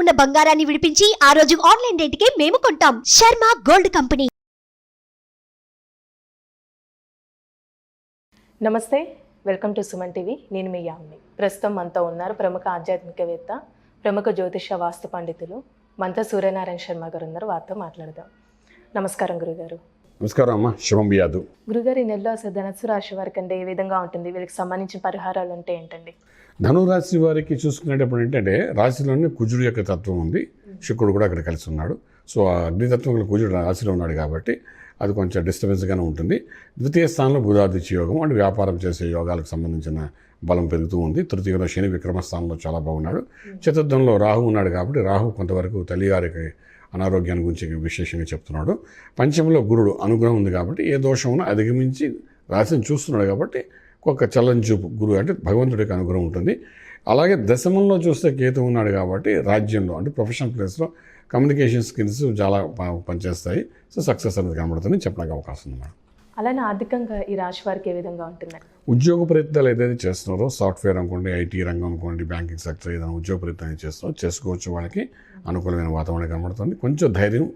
ఉన్న బంగారాన్ని విడిపించి ఆ రోజు ఆన్లైన్ రేటుకే మేము కొంటాం. Sharma gold company. నమస్తే, వెల్కమ్ టు సుమన్ టీవీ. నేను మీ యామ్ని. ప్రస్తుతం మనతో ఉన్నారు ప్రముఖ ఆధ్యాత్మికవేత్త, ప్రముఖ జ్యోతిష వాస్తు పండితులు మంత సూర్యనారాయణ శర్మ గారు ఉన్నారు. వారితో మాట్లాడదాం. నమస్కారం గురుగారు. నమస్కారం అమ్మ, శుభం బియాదు. గురుగారు, ఈ నెలలో అసలు ధనుసు రాశి వారికి అంటే ఏ విధంగా ఉంటుంది? వీళ్ళకి సంబంధించిన పరిహారాలు అంటే ఏంటండి? ధనురాశి వారికి చూసుకునేటప్పుడు ఏంటంటే రాశిలోనే కుజుడు యొక్క తత్వం ఉంది, శుక్రుడు కూడా అక్కడ కలిసి ఉన్నాడు. సో ఆ అగ్నితత్వం కుజుడు రాశిలో ఉన్నాడు కాబట్టి అది కొంచెం డిస్టర్బెన్స్గానే ఉంటుంది. ద్వితీయ స్థానంలో బుధాదిత్య యోగం అంటే వ్యాపారం చేసే యోగాలకు సంబంధించిన బలం పెరుగుతూ ఉంది. తృతీయంలో శని విక్రమ స్థానంలో చాలా బాగున్నాడు. చతుర్థంలో రాహు ఉన్నాడు కాబట్టి రాహు కొంతవరకు తల్లిగారికి అనారోగ్యాన్ని గురించి విశేషంగా చెప్తున్నాడు. పంచమంలో గురుడు అనుగ్రహం ఉంది కాబట్టి ఏ దోషమును అధిగమించి రాశిని చూస్తున్నాడు కాబట్టి ఒక చల్లని చూపు గురువు అంటే భగవంతుడికి అనుగ్రహం ఉంటుంది. అలాగే దశమంలో చూస్తే కేతు ఉన్నాడు కాబట్టి రాజ్యంలో అంటే ప్రొఫెషనల్ ప్లేస్లో కమ్యూనికేషన్ స్కిల్స్ చాలా పనిచేస్తాయి. సో సక్సెస్ అనేది కనబడుతుంది చెప్పడానికి అవకాశం ఉంది మేడం. అలానే ఆర్థికంగా ఈ రాశి వారికి ఏ విధంగా ఉంటుందండి? ఉద్యోగ ప్రయత్నాలు ఏదైతే చేస్తున్నారో సాఫ్ట్వేర్ అనుకోండి, ఐటీ రంగం అనుకోండి, బ్యాంకింగ్ సెక్టర్ ఏదైనా ఉద్యోగ ప్రయత్నం చేస్తున్నారో చేసుకోవచ్చు. వాళ్ళకి అనుకూలమైన వాతావరణం కనబడుతుంది. కొంచెం ధైర్యం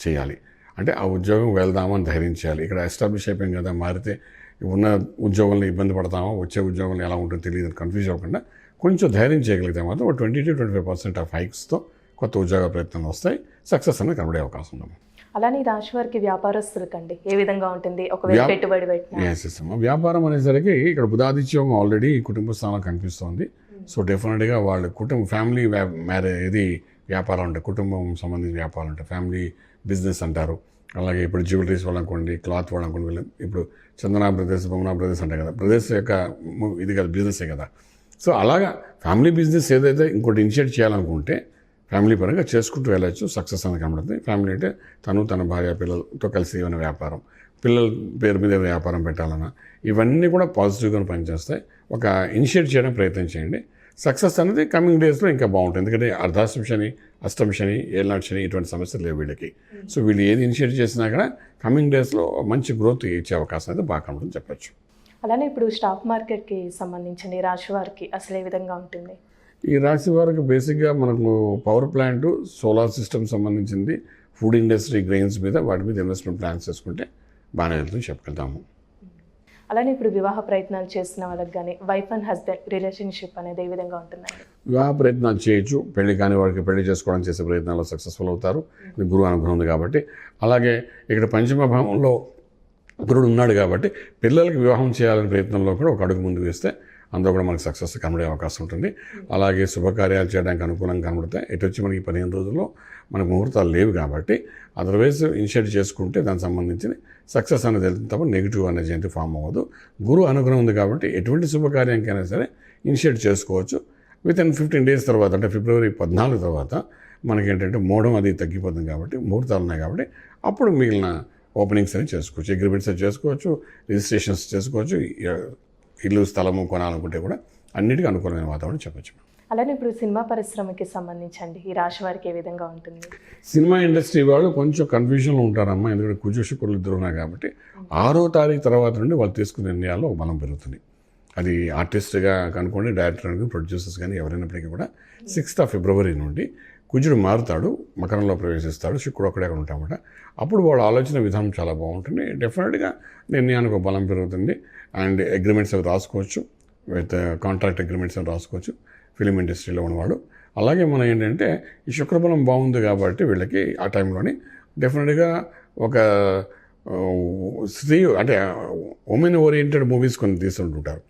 చేయాలి, అంటే ఆ ఉద్యోగం వెళ్దామని ధైర్యం చేయాలి. ఇక్కడ ఎస్టాబ్లిష్ అయిపోయింది కదా, మారితే ఉన్న ఉద్యోగంలో ఇబ్బంది పడతామో వచ్చే ఉద్యోగంలో ఎలా ఉంటుందో తెలియదు కన్ఫ్యూజ్ అవ్వకుండా కొంచెం ధైర్యం చేయగలిగితే మాత్రం 20-25% ఆఫ్ హైక్స్తో కొత్త ఉద్యోగ ప్రయత్నాలు వస్తాయి. సక్సెస్ అనేది కనబడే అవకాశం ఉంది. అలానే ఈ రాశి వారికి వ్యాపారస్తులకండి ఏ విధంగా ఉంటుంది? ఒకవేళ పెట్టుబడి పెట్టిన వ్యాపారం అనేసరికి ఇక్కడ బుధాదిత్యం ఆల్రెడీ కుటుంబ స్థానం కనిపిస్తోంది. సో డెఫినెట్గా వాళ్ళ ఫ్యామిలీ ఇది వ్యాపారం అంటే కుటుంబం సంబంధించిన వ్యాపారం అంటే ఫ్యామిలీ బిజినెస్ అంటారు. అలాగే ఇప్పుడు జ్యువెలరీస్ వాళ్ళనుకోండి, క్లాత్ వాళ్ళనుకోండి, ఇప్పుడు చందన బ్రదర్స్, బొమ్మనా బ్రదర్స్ అంటారు కదా, బ్రదర్స్ యొక్క ఇది కదా బిజినెసే కదా. సో అలాగా ఫ్యామిలీ బిజినెస్ ఏదైతే ఇంకోటి ఇనిషియేట్ చేయాలనుకుంటే ఫ్యామిలీ పరంగా చేసుకుంటూ వెళ్ళచ్చు. సక్సెస్ అనేది కనబడుతుంది. ఫ్యామిలీ అంటే తన భార్య పిల్లలతో కలిసి ఏమైనా వ్యాపారం, పిల్లల పేరు మీద వ్యాపారం పెట్టాలన్నా ఇవన్నీ కూడా పాజిటివ్గా పనిచేస్తాయి. ఒక ఇనిషియేట్ చేయడం ప్రయత్నం చేయండి. సక్సెస్ అనేది కమింగ్ డేస్లో ఇంకా బాగుంటుంది. ఎందుకంటే అర్ధాష్టమి శని, అష్టమి శని, ఏళ్ళనాటి శని ఇటువంటి సమస్యలు లేవు వీళ్ళకి. సో వీళ్ళు ఏది ఇనిషియేట్ చేసినా కూడా కమింగ్ డేస్లో మంచి గ్రోత్ ఇచ్చే అవకాశం అయితే బాగా కనబడుతుంది చెప్పచ్చు. అలానే ఇప్పుడు స్టాక్ మార్కెట్కి సంబంధించిన ఈ రాశి వారికి అసలు ఏ విధంగా ఉంటుంది? ఈ రాశి వారికి బేసిక్గా మనకు పవర్ ప్లాంట్, సోలార్ సిస్టమ్ సంబంధించింది, ఫుడ్ ఇండస్ట్రీ, గ్రెయిన్స్ మీద వాటి మీద ఇన్వెస్ట్మెంట్ ప్లాన్స్ చేసుకుంటే బాగానే వెళ్తుంది చెప్పగలుగుతాము. అలానే ఇప్పుడు వివాహ ప్రయత్నాలు చేస్తున్న వాళ్ళకి కానీ వైఫ్ అండ్ హస్బెండ్ రిలేషన్షిప్ అనేది ఏ విధంగా ఉంటుందండి? వివాహ ప్రయత్నాలు చేయొచ్చు. పెళ్లి కాని వారికి పెళ్లి చేసుకోవడం చేసే ప్రయత్నాల్లో సక్సెస్ఫుల్ అవుతారు. గురువు అనుగ్రహం ఉంది కాబట్టి. అలాగే ఇక్కడ పంచమ భావంలో గురుడు ఉన్నాడు కాబట్టి పిల్లలకి వివాహం చేయాలనే ప్రయత్నంలో కూడా ఒక అడుగు ముందు వేస్తే అందులో కూడా మనకు సక్సెస్ కనబడే అవకాశం ఉంటుంది. అలాగే శుభకార్యాలు చేయడానికి అనుకూలంగా కనబడతాయి. ఇటు వచ్చి మనకి 15 రోజుల్లో మనకు ముహూర్తాలు లేవు కాబట్టి అదర్వైజ్ ఇనిషియేట్ చేసుకుంటే దానికి సంబంధించిన సక్సెస్ అనేది వెళ్తుంది తప్ప నెగిటివ్ అనేది ఏంటి ఫామ్ అవ్వదు. గురువు అనుగ్రహం ఉంది కాబట్టి ఎటువంటి శుభకార్యానికైనా సరే ఇనిషియేట్ చేసుకోవచ్చు. వితిన్ 15 డేస్ తర్వాత అంటే ఫిబ్రవరి 14 తర్వాత మనకేంటంటే మోడం అది తగ్గిపోతుంది కాబట్టి ముహూర్తాలు ఉన్నాయి కాబట్టి అప్పుడు మిగిలిన ఓపెనింగ్స్ అని చేసుకోవచ్చు, అగ్రిమెంట్స్ అని చేసుకోవచ్చు, రిజిస్ట్రేషన్స్ చేసుకోవచ్చు. ఇల్లు స్థలము కొనాలనుకుంటే కూడా అన్నిటికీ అనుకూలమైన వాతావరణం చెప్పచ్చు. అలానే ఇప్పుడు సినిమా పరిశ్రమకి సంబంధించండి ఈ రాశి వారికి ఏ విధంగా ఉంటుంది? సినిమా ఇండస్ట్రీ వాళ్ళు కొంచెం కన్ఫ్యూజన్లో ఉంటారమ్మా. ఎందుకంటే కుజ శుక్రులు ఇద్దరు ఉన్నాయి కాబట్టి 6వ తారీఖు తర్వాత నుండి వాళ్ళు తీసుకునే నిర్ణయాల్లో బలం పెరుగుతుంది. అది ఆర్టిస్ట్గా కనుక్కోండి, డైరెక్టర్ కానీ, ప్రొడ్యూసర్స్ కానీ ఎవరైనప్పటికీ కూడా 6th ఫిబ్రవరి నుండి కుజుడు మారుతాడు, మకరంలో ప్రవేశిస్తాడు, శుక్రుడు అక్కడే ఉంటామట. అప్పుడు వాళ్ళ ఆలోచన విధానం చాలా బాగుంటుంది. డెఫినెట్గా నిర్ణయానికి ఒక బలం పెరుగుతుంది. అండ్ అగ్రిమెంట్స్ అవి రాసుకోవచ్చు, విత్ కాంట్రాక్ట్ అగ్రిమెంట్స్ అవి రాసుకోవచ్చు ఫిలిం ఇండస్ట్రీలో ఉన్నవాడు. అలాగే మనం ఏంటంటే ఈ శుక్రబలం బాగుంది కాబట్టి వీళ్ళకి ఆ టైంలోని డెఫినెట్గా ఒక స్త్రీ అంటే ఉమెన్ ఓరియంటెడ్ మూవీస్ కొన్ని తీస్తుంటుంటారు.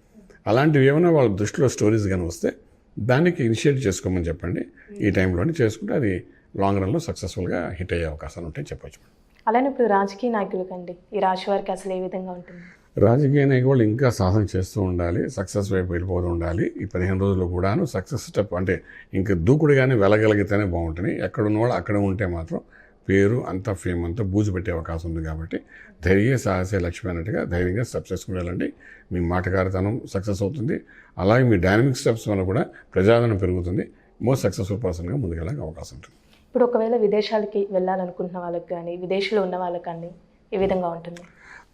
అలాంటివి ఏమైనా వాళ్ళ దృష్టిలో స్టోరీస్ కానీ వస్తే దానికి ఇనిషియేట్ చేసుకోమని చెప్పండి. ఈ టైంలోనే చేసుకుంటే అది లాంగ్ రన్లో సక్సెస్ఫుల్గా హిట్ అయ్యే అవకాశాలు ఉంటాయి చెప్పచ్చు. అలానే ఇప్పుడు రాజకీయ నాయకులకండి ఈ రాశి వారికి అసలు ఏ విధంగా ఉంటుంది? రాజకీయ నాయకులు ఇంకా సాధన చేస్తూ ఉండాలి, సక్సెస్ వైపు వెళ్ళిపోతూ ఉండాలి. ఈ 15 రోజుల్లో కూడాను సక్సెస్ స్టెప్ అంటే ఇంకా దూకుడుగానే వెళ్ళగలిగితేనే బాగుంటుంది. ఎక్కడున్న వాళ్ళు అక్కడ ఉంటే మాత్రం పేరు అంతా ఫేమ్ అంతా బూజు పెట్టే అవకాశం ఉంది కాబట్టి ధైర్య సాహసే లక్ష్మి అన్నట్టుగా ధైర్యంగా స్టెప్స్ చేసుకుని వెళ్ళండి. మీ మాటకారితనం సక్సెస్ అవుతుంది. అలాగే మీ డైనమిక్ స్టెప్స్ వల్ల కూడా ప్రజాదరణ పెరుగుతుంది. మోస్ట్ సక్సెస్ఫుల్ పర్సన్గా ముందుకెళ్ళడానికి అవకాశం ఉంటుంది. ఇప్పుడు ఒకవేళ విదేశాలకి వెళ్ళాలనుకుంటున్న వాళ్ళకి కానీ విదేశంలో ఉన్న వాళ్ళకి కానీ ఏ విధంగా ఉంటుంది?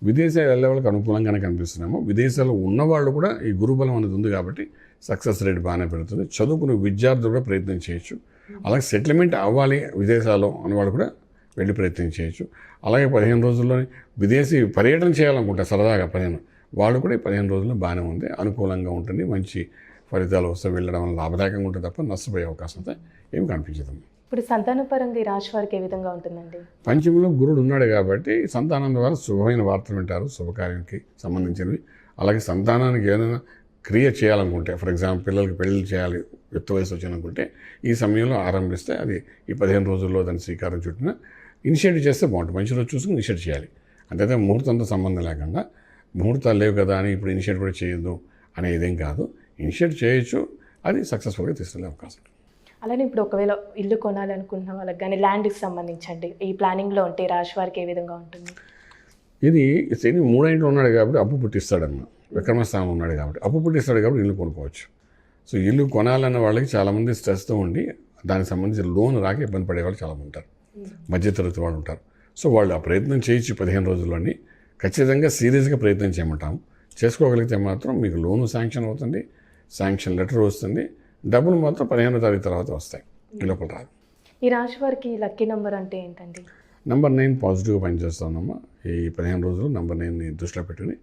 విదేశాలు వెళ్ళే వాళ్ళకి అనుకూలంగానే కనిపిస్తున్నాము. విదేశాల్లో ఉన్నవాళ్ళు కూడా ఈ గురుబలం అనేది ఉంది కాబట్టి సక్సెస్ రేట్ బాగానే పెరుగుతుంది. చదువుకునే విద్యార్థులు కూడా ప్రయత్నం చేయొచ్చు. అలాగే సెటిల్మెంట్ అవ్వాలి విదేశాల్లో అన్నవాళ్ళు కూడా వెళ్ళి ప్రయత్నం చేయొచ్చు. అలాగే 15 రోజుల్లోనే విదేశీ పర్యటన చేయాలనుకుంటారు సరదాగా 15, వాళ్ళు కూడా ఈ 15 రోజుల్లో బాగానే ఉంది, అనుకూలంగా ఉంటుంది, మంచి ఫలితాలు వస్తే వెళ్ళడం వల్ల లాభదాయకంగా ఉంటుంది తప్ప నష్టపోయే అవకాశం అయితే ఏమి కనిపించదు. ఇప్పుడు సంతానపరంగా ఈ రాశి వారికి ఏ విధంగా ఉంటుందండి? పంచమంలో గురుడు ఉన్నాడు కాబట్టి సంతానం ద్వారా శుభమైన వార్తలు వింటారు, శుభకార్యానికి సంబంధించినవి. అలాగే సంతానానికి ఏదైనా క్రియ చేయాలనుకుంటే, ఫర్ ఎగ్జాంపుల్ పిల్లలకి పెళ్లి చేయాలి, యుక్త వయసు వచ్చిననుకుంటే ఈ సమయంలో ఆరంభిస్తే అది ఈ 15 రోజుల్లో దాన్ని శ్రీకారం చుట్టిన ఇనిషియేటివ్ చేస్తే బాగుంటుంది. మంచి రోజు చూసుకుని ఇనిషియేట్ చేయాలి. అంతేతే ముహూర్తంతో సంబంధం లేకుండా ముహూర్తాలు లేవు కదా అని ఇప్పుడు ఇనిషియేట్ కూడా చేయొద్దు అనే ఇదేం కాదు. ఇనిషియేట్ చేయొచ్చు, అది సక్సెస్ఫుల్గా తీసుకెళ్ళే అవకాశం ఉంటుంది. అలానే ఇప్పుడు ఒకవేళ ఇల్లు కొనాలనుకున్న వాళ్ళకి కానీ ల్యాండ్కి సంబంధించండి ఈ ప్లానింగ్లో ఉంటే ఈ రాశి వారికి ఏ విధంగా ఉంటుంది? ఇది శని 3 ఇంట్లో ఉన్నాడు కాబట్టి అప్పు పుట్టిస్తాడన్న, విక్రమస్థానం ఉన్నాడు కాబట్టి అప్పు పుట్టిస్తాడు కాబట్టి ఇల్లు కొనుక్కోవచ్చు. సో ఇల్లు కొనాలన్న వాళ్ళకి చాలామంది స్ట్రెస్తో ఉండి దానికి సంబంధించి లోన్ రాక ఇబ్బంది పడే వాళ్ళు చాలామంది ఉంటారు, మధ్యతరగతి వాళ్ళు ఉంటారు. సో వాళ్ళు ఆ ప్రయత్నం చేయొచ్చు 15 రోజుల్లోని. ఖచ్చితంగా సీరియస్గా ప్రయత్నం చేయమంటాము. చేసుకోగలిగితే మాత్రం మీకు లోను శాంక్షన్ అవుతుంది, శాంక్షన్ లెటర్ వస్తుంది, డబ్బులు మాత్రం 15వ తారీఖు తర్వాత వస్తాయి, ఈ లోపల రాదు. ఈ రాశి వారికి లక్కీ నెంబర్ అంటే ఏంటండి? నంబర్ 9 పాజిటివ్గా పనిచేస్తామమ్మా. ఈ 15 రోజులు నంబర్ 9ని దృష్టిలో పెట్టుకుని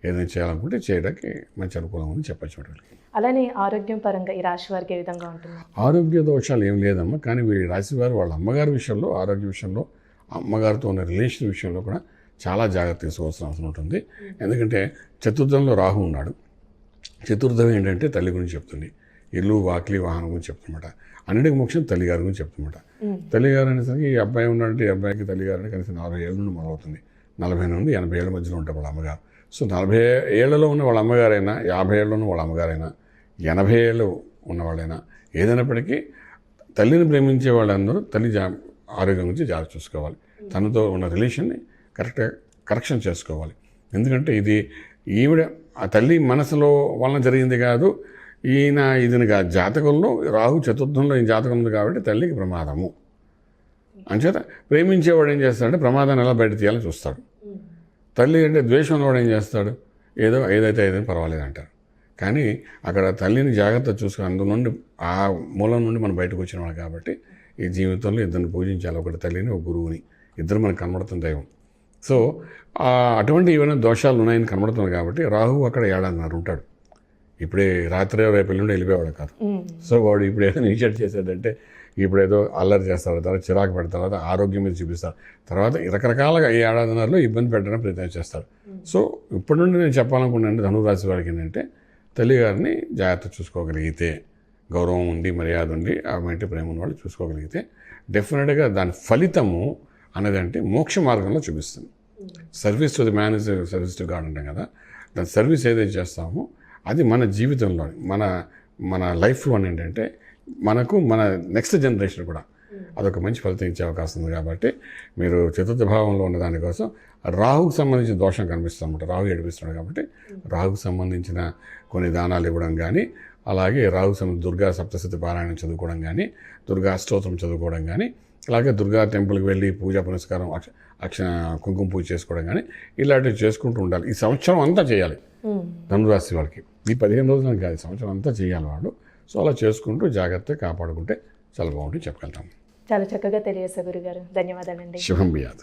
ఏదైనా చేయాలనుకుంటే చేయడానికి మంచి అనుకూలంగా ఉంది చెప్పచ్చు. వాళ్ళకి అలానే ఆరోగ్యం పరంగా ఈ రాశి వారికి ఏ విధంగా ఉంటుంది? ఆరోగ్య దోషాలు ఏం లేదమ్మా, కానీ వీరి రాశి వారు వాళ్ళ అమ్మగారి విషయంలో, ఆరోగ్య విషయంలో, అమ్మగారితో ఉన్న రిలేషన్ విషయంలో కూడా చాలా జాగ్రత్త తీసుకోవాల్సిన అవసరం ఉంటుంది. ఎందుకంటే చతుర్థంలో రాహు ఉన్నాడు. చతుర్థం ఏంటంటే తల్లి గురించి చెప్తుంది, ఇల్లు వాకిలి వాహనం గురించి చెప్తున్నమాట. అన్నిటికీ ముఖ్యం తల్లిగారి గురించి చెప్తున్నమాట. తల్లిగారు అనేసరికి ఈ అబ్బాయి ఉన్నాడంటే ఈ అబ్బాయికి తల్లిగారు అంటే కనీసం 40 ఏళ్ళ నుండి మొదలవుతుంది, 40 నుండి 80 ఏళ్ళ మధ్యలో ఉంటారు వాళ్ళ అమ్మగారు. సో 40 ఏళ్లలో ఉన్న వాళ్ళ అమ్మగారైనా, 50 ఏళ్ళలో ఉన్న వాళ్ళ అమ్మగారైనా, 80 ఏళ్ళు ఉన్నవాళ్ళైనా ఏదైనప్పటికీ తల్లిని ప్రేమించే వాళ్ళందరూ తల్లి ఆరోగ్యం గురించి జాగ్రత్త చూసుకోవాలి. తనతో ఉన్న రిలేషన్ని కరెక్షన్ చేసుకోవాలి. ఎందుకంటే ఇది ఈవిడ ఆ తల్లి మనసులో వలన జరిగింది కాదు, ఇది జాతకంలో రాహు చతుర్థంలో ఈ జాతకం ఉంది కాబట్టి తల్లికి ప్రమాదము. అంచేత ప్రేమించేవాడు ఏం చేస్తాడంటే ప్రమాదాన్ని ఎలా బయట తీయాలని చూస్తాడు. తల్లి అంటే ద్వేషం ఉన్నవాడు ఏం చేస్తాడు, ఏదైతే ఏదైనా పర్వాలేదు అంటారు. కానీ అక్కడ తల్లిని జాగ్రత్త చూసుకుని అందు నుండి ఆ మూలం నుండి మనం బయటకు వచ్చిన వాళ్ళు కాబట్టి ఈ జీవితంలో ఇద్దరిని పూజించాలి, ఒకటి తల్లిని ఒక గురువుని, ఇద్దరు మనకు కనబడుతున్న దైవం. సో అటువంటి ఏమైనా దోషాలు ఉన్నాయని కనబడుతుంది కాబట్టి రాహు అక్కడ 1.5 ఉంటాడు. ఇప్పుడే రాత్రి రేపు ఎల్లుండి వెళ్ళిపోయేవాడు కాదు. సో వాడు ఇప్పుడు ఏదైనా ఇనిషియేట్ చేసేదంటే ఇప్పుడు ఏదో అల్లరి చేస్తారు, తర్వాత చిరాకు పెడతారు, తర్వాత ఆరోగ్యం మీద చూపిస్తారు, తర్వాత రకరకాలుగా ఈ 1.5 ఇబ్బంది పెట్టడానికి ప్రయత్నం చేస్తారు. సో ఇప్పటి నుండి నేను చెప్పాలనుకున్నాను ధనురాశి వారికి ఏంటంటే తల్లిగారిని జాగ్రత్త చూసుకోగలిగితే, గౌరవం ఉండి మర్యాద ఉండి ఆమె ప్రేమ ఉన్న వాళ్ళు చూసుకోగలిగితే డెఫినెట్గా దాని ఫలితము అనేదంటే మోక్ష మార్గంలో చూపిస్తుంది. Service to the man is service to God అంటాం కదా, దాని సర్వీస్ ఏదైతే చేస్తామో అది మన జీవితంలో మన లైఫ్లో ఏంటంటే మనకు మన నెక్స్ట్ జనరేషన్ కూడా అదొక మంచి ఫలితం ఇచ్చే అవకాశం ఉంది. కాబట్టి మీరు చతుర్థ భావంలో ఉన్న దానికోసం రాహుకు సంబంధించిన దోషం కనిపిస్తుంది అనమాట. రాహు ఏడిపిస్తున్నాడు కాబట్టి రాహుకు సంబంధించిన కొన్ని దానాలు ఇవ్వడం కానీ, అలాగే రాహుకు సంబంధించిన దుర్గా సప్తశతి పారాయణం చదువుకోవడం కానీ, దుర్గా అష్టోత్తరం చదువుకోవడం కానీ, అలాగే దుర్గా టెంపుల్కి వెళ్ళి పూజా పునస్కారం కుంకుమ పూజ చేసుకోవడం కానీ ఇలాంటివి చేసుకుంటూ ఉండాలి. ఈ సంవత్సరం అంతా చేయాలి ధనురాశి వాళ్ళకి. ఈ 15 రోజులు కాదు, సంవత్సరం అంతా చేయాలి వాళ్ళు. సో అలా చేసుకుంటూ జాగ్రత్తగా కాపాడుకుంటే చాలా బాగుంటుంది చెప్పగలుగుతాం. చాలా చక్కగా తెలియజేశారు గురుగారు, ధన్యవాదాలండి. శుభం బియాద్.